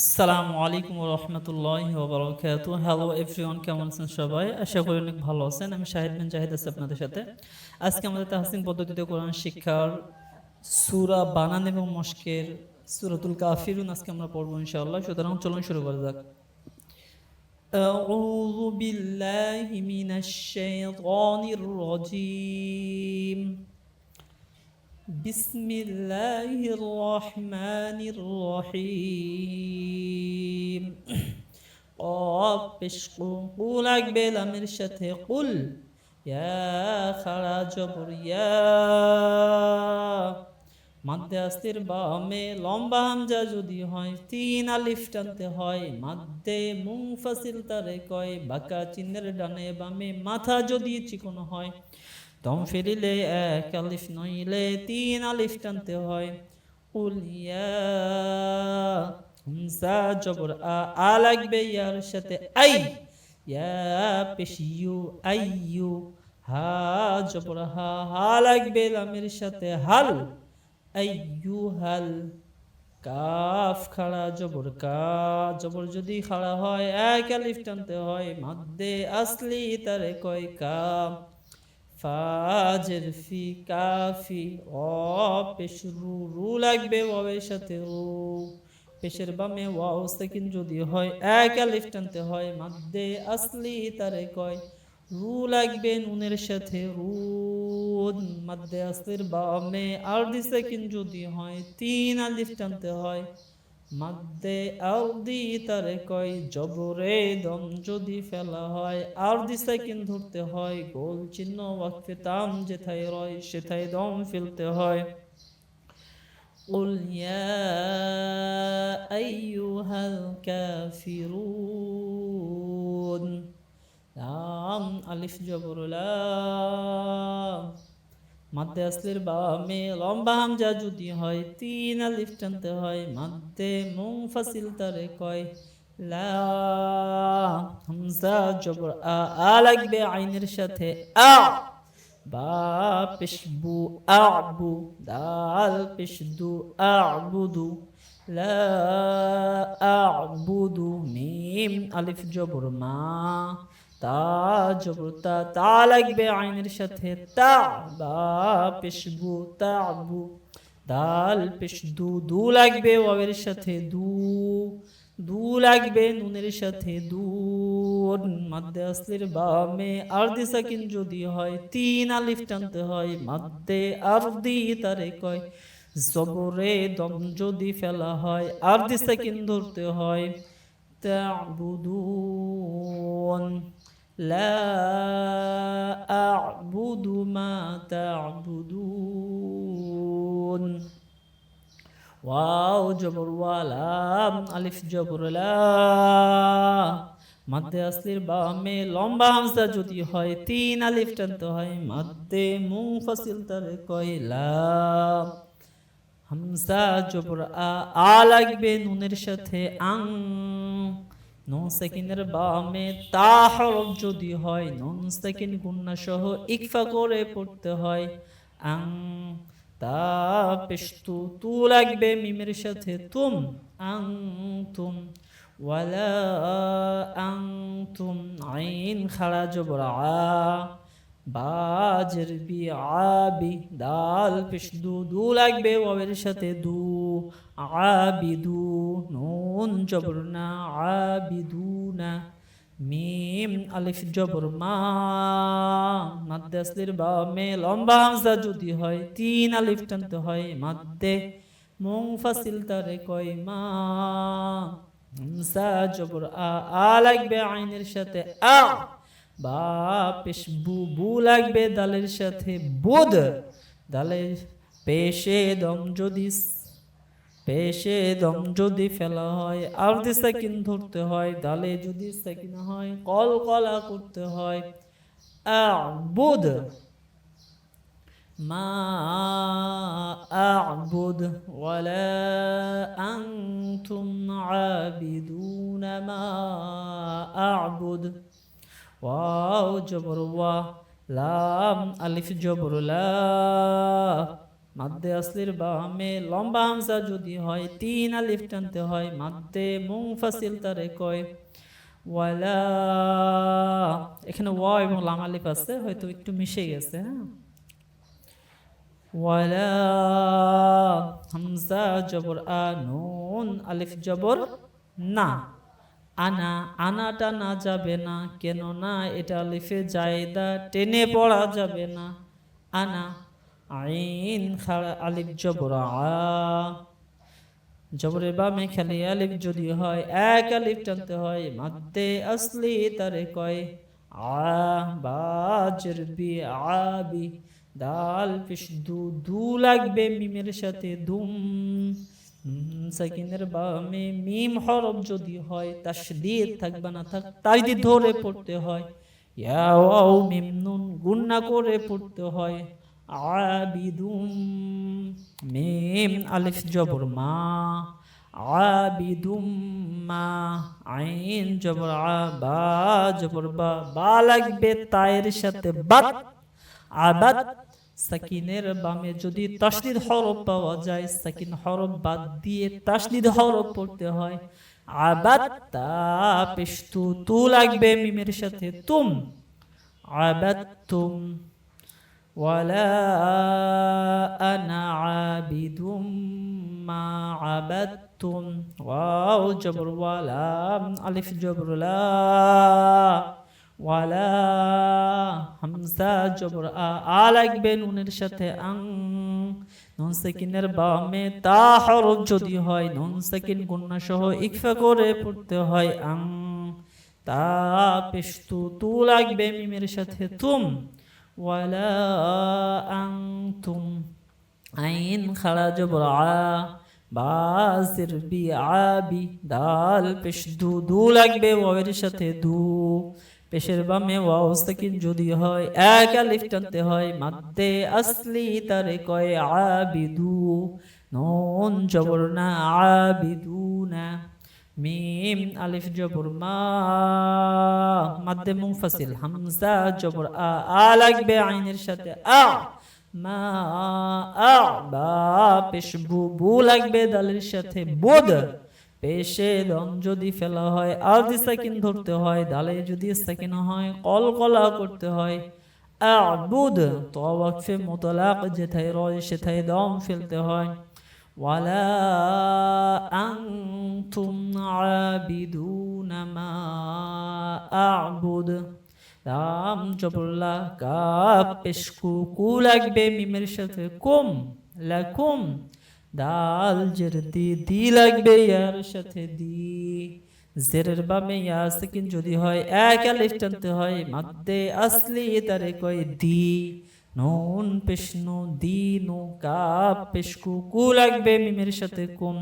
আসসালামু আলাইকুম রহমতুল্লাহি ওয়া বারাকাতুহু। হ্যালো এভরিওয়ান, কেমন আছেন সবাই? আশা করি অনেক ভালো আছেন। আমি শাহিদ বিন জাহিদ আছি আপনাদের সাথে। আজকে আমাদের তাহসিন পদ্ধতিতে কোরআন শিক্ষার সূরা বানান এবং মশকের সূরাতুল কাফিরুন আজকে আমরা পড়বো ইনশাআল্লাহ। সুতরাং চলুন শুরু করা যাক। আউযু বিল্লাহি মিনাশ শাইতানির রাজীম। বিসমিল্লাহির রহমানির রহিম। قاف পেশ কু লাগবে লামের সাথে কুল। ইয়া খাড়া জবর ইয়া। মাদ্দে আস্তির বামে লম্বা হামজা যদি হয় তিন আলিফ টানতে হয়। মাদ্দে মুনফাসিল তারে কয় বাঁকা চিহ্নের ডানে বামে মাথা যদি চিকন হয়। দম ফেরিলে এক আলিফ নইলে তিন আলিফ টানতে হয়। কুল ইয়া হামজা জবর আ লাগবে ইয়ার সাথে আই। ইয়া পেশ ইউ আইয়ু। হা জবর হা লাগবে লামের সাথে হাল। আইয়ু হাল। কাফ খাড়া জবর কা। জবর যদি খাড়া হয় এক আলিফ টানতে হয়। মাদ্দে আসলি তারে কয় কাম। ফাজের ফি কাফি। অ পেশ রু লাগবে ওয়াবের সাথে রু। পেশের বামে ওয়াও সাকিন যদি হয় এক আলিফ টানতে হয়। মাদ্দে আসলি তারে কয় রু লাগবে নুনের সাথে রুদ। মাদ্দে আসলির বামে আরদি সাকিন যদি হয় তিন আলিফ টানতে হয়। মাদ্দে আরদি তারে কয় জবরে দম যদি ফেলা হয় আরদি সাকিন ধরতে হয়। গোল চিহ্ন ওয়াকফে তাম যেথায় রয় সেথায় দম ফেলতে হয়। قل يا أيها الكافرون। লাম আলিফ জবর লা। মাদ্দে আসলির বামে লম্বা হামজা যদি হয় তিন আলিফ টানতে হয়। মাদ্দে মুনফাসিল তারে কয় লা। হামজা জবর আ লাগবে আইনের সাথে আ। বা পেশবু আবু। দাল পেশদু আবুদু। লা আবুদু। মিম আলিফ জবর মা। তা জবর তা লাগবে আইনের সাথে তা। বা পেশবু তাবু। দাল পেশদু দু লাগবে ওয়াবের সাথে দু। দু লাগবে নুনের সাথে দুন। মাদ্দে আসলির বামে আরদি সাকিন যদি হয় তিন আলিফ টানতে হয়। মাদ্দে আরদি তারে কয় জবরে দম যদি ফেলা হয় আরদি সাকিন ধরতে হয়। তা'বুদুন। লা আ'বুদু মা তা'বুদুন। ওয়াও জবর ওয়ালাম আলিফ জবর লা। মাদ্দে আসলির বামে লম্বা হামজা যদি হয় তিন আলিফ টানতে হয়। মাদ্দে মুনফাসিল তারে কয় লাম। হামজা জবর আ লাগবে নুনের সাথে আং। নুন সাকিনের বামে তা হরফ যদি হয় নুন সাকিন গুন্না সহ ইকফা করে পড়তে হয় আং। তা পেশতু তু লাগবে মিমের সাথে তুম আং তুম। ওয়ালা আং তুম আইন খাড়া জবর আ। বাজের বি আবি। দাল পেশদু দু লাগবে ওয়াবের সাথে দু। আবিদু। নুন জবর না আবিদুনা। মিম আলিফ জবর মা। মাদ্দে আসলির বামে লম্বা হামজা যদি হয় তিন আলিফ টানতে হয়। মাদ্দে মুনফাসিল তারে কয় মা। হামজা জবর আ লাগবে আইনের সাথে আ। বা পেশ বু লাগবে দালের সাথে বুদ। দালের পেশে দম যদি ফেলা হয় আরদি সাকিন ধরতে হয়। দালে যদি সাকিন হয় কল কলা করতে হয়। আ'বুদ মা আ'বুদ ওয়ালা আনতুম আবিদুনা মা আ'বুদ। ওয়াও জবর ওয়া। লাম আলিফ জবর লা। মাদ্দে আসলির বামে লম্বা হামজা যদি হয় 3 আলিফ টানতে হয়। মাদ্দে মুনফাসিল তারে কয় ওয়ালা। এখানে ওয়া এবং লাম আলিফ আছে, হয়তো একটু মিশে গেছে। হ্যাঁ, ওয়ালা হামজা জবর আ, নুন আলিফ জবর না। আনা, আনাটা না যাবে না, কেন না এটা আলিফে জায়দা, টেনে পড়া যাবে না। আনা। আইন খাড়া আলিফ জবর আ, জবরের বামে খালি আলিফ যদি হয় 1 আলিফ টানতে হয়। মাদ্দে আসলি তারে কয় আ, বা জের বি আবি, দাল পেশ দু, দু লাগবে মিমের সাথে দুম। সাকিনের বামে মিম হরফ যদি হয় তাশদীদ থাকবে না, তাজদীদ ধরে পড়তে হয়। ইয়া ওয়াও মিম নুন গুন্না করে পড়তে হয়। আবিদুম, মিম আলিফ জবর মা, আবিদুম মা। আইন জবর আ, বা জবর বা, বা লাগবে তায়ের সাথে বাত, আবাদ। সাকিনের বামে যদি তাশদীদ হরফ পাওয়া যায়, সাকিন হরফ বাদ দিয়ে তাশদীদ হরফ পড়তে হয়। আবাদ তা পেশতু, তু লাগবে মিমের সাথে তুম। আবাদতুম। ওয়ালা আনা আবিদুম মা আবাদতুম। ওয়াও জবর ওয়ালা, আলিফ জবর লা, ওয়ালা হামজা জবর আ, আ লাগবে নুনের সাথে আং। নুন সাকিনের বামে তা হরফ যদি হয় নুন সাকিন গুন্না সহ ইকফা করে পড়তে হয় আং। তা পেশতু, তু লাগবে মিমের সাথে তুম। ওয়ালা আনতুম। আইন খাড়া জবর আ, বা জির বি আবি, দাল পেশ দু, দু লাগবে ওয়াওয়ের সাথে দু। পেশের বামে ওয়াও সাকিন যদি হয় 1 আলিফ টানতে হয়। মাদ্দে আসলি তারে কয় আবিদু, নুন জবর না আবিদুনা। মিম আলিফ জবর মা, মাদ্দে মুনফাসিল হামজা জবর আ, আ লাগবে আইনের সাথে আ। মা আ, বা পেশ বু, বু লাগবে দালের সাথে বুদ। পেশে দম যদি ফেলা হয় আরদি সাকিন ধরতে হয়, দালে যদি সাকিন হয় কলকলা করতে হয়। আবুদ, তো ওয়াকফে মুতলাক যেথায় রয় সেথায় দম ফেলতে হয়। ওয়ালা আনতুম আবিদুনা মা আবুদ। লাম জবরলা, কাফ পেশ কু, কু লাগবে মিমের সাথে কুম, লাকুম। দাল জের দি, দি লাগবে ইয়ার সাথে দি। জেরের বামে ইয়া সাকিন যদি হয় 1 আলিফ টানতে হয়। মাদ্দে আসলি তারে কয় দি, নুন পেশ নু, দিনু। কাফ পেশ কু, কু লাগবে মিমের সাথে কুম।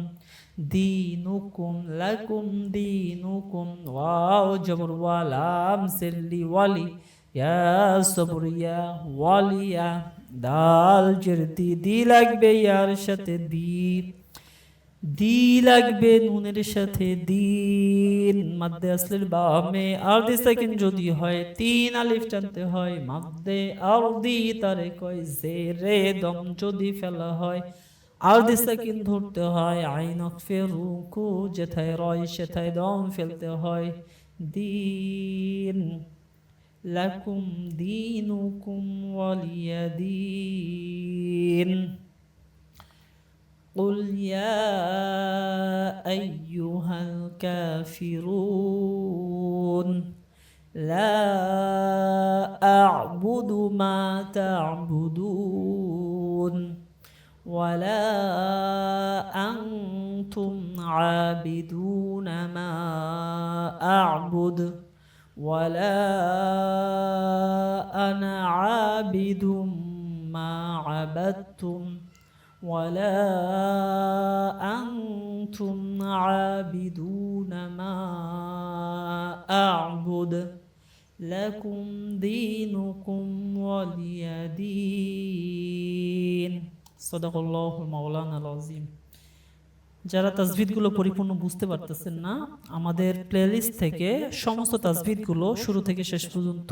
দিনুকুম লাকুম দিনুকুম। ওয়াও জবর ওয়া, লাম সিরলি ওয়ালি, ইয়া সবর ইয়া ওয়ালিয়া। দাল জের দি, দি লাগবে ইয়ার সাথে দি, দি লাগবে নুনের সাথে দিন। মাদ্দে আসলির বামে আরদি সাকিন যদি হয় 3 আলিফ টানতে হয়। মাদ্দে আরদি তারে কয় জেরে দম যদি ফেলা হয় আরদি সাকিন ধরতে হয়। আইন ওয়াকফে রুকু যেথায় রয় সেথায় দম ফেলতে হয়। দিন, লাকুম দিনুকুম ওয়ালিয়া দিন। قل يا أيها الكافرون لا أعبد ما تعبدون ولا أنتم عابدون ما أعبد ولا أنا عابد ما عبدتم ولا أنتم عابدون ما أعبد لكم دينكم ولي دين صدق الله مولانا العظيم। যারা তাজভিদগুলো পরিপূর্ণ বুঝতে পারতেছেন না, আমাদের প্লেলিস্ট থেকে সমস্ত তাজভিদগুলো শুরু থেকে শেষ পর্যন্ত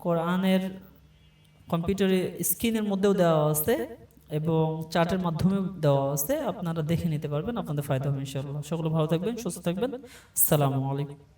কোরআনের কম্পিউটারের স্ক্রিনের মধ্যেও দেওয়া আছে। এবং চার্টের মাধ্যমে দেওয়া আছে, আপনারা দেখে নিতে পারবেন, আপনাদের ফায়দা হবে ইনশাআল্লাহ। সকলে ভালো থাকবেন, সুস্থ থাকবেন। আসসালামু আলাইকুম।